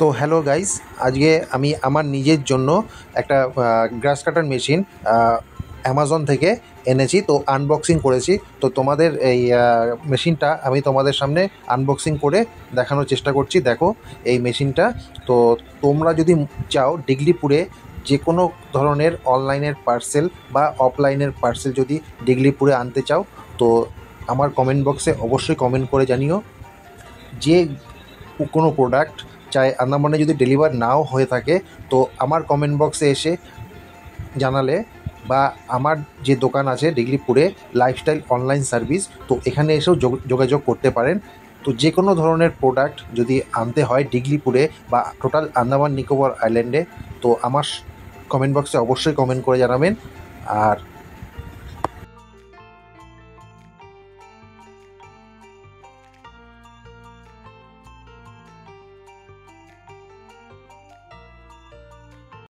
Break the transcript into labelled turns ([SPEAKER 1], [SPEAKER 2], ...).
[SPEAKER 1] তো hello guys, আজকে আমি আমার নিজের জন্য একটা গ্রাস কাটার মেশিন অ্যামাজন থেকে এনেছি। তো আনবক্সিং করেছি। তো তোমাদের এই মেশিনটা আমি তোমাদের সামনে আনবক্সিং করে দেখানোর চেষ্টা করছি। দেখো এই মেশিনটা। তো তোমরা যদি চাও ডিগলিপুরে যে কোনো ধরনের অনলাইনের পার্সেল বা অফলাইনের পার্সেল যদি ডিগলিপুরে আনতে চাও, তো আমার কমেন্ট বক্সে অবশ্যই কমেন্ট করে জানিও। যে কোনো প্রোডাক্ট চাই আন্দামানে যদি ডেলিভার নাও হয়ে থাকে, তো আমার কমেন্ট বক্সে এসে জানালে, বা আমার যে দোকান আছে ডিগলিপুরে লাইফস্টাইল অনলাইন সার্ভিস, তো এখানে এসেও যোগাযোগ করতে পারেন। তো যে কোনো ধরনের প্রোডাক্ট যদি আনতে হয় ডিগলিপুরে বা টোটাল আন্দামান নিকোবর আইল্যান্ডে, তো আমার কমেন্ট বক্সে অবশ্যই কমেন্ট করে জানাবেন। আর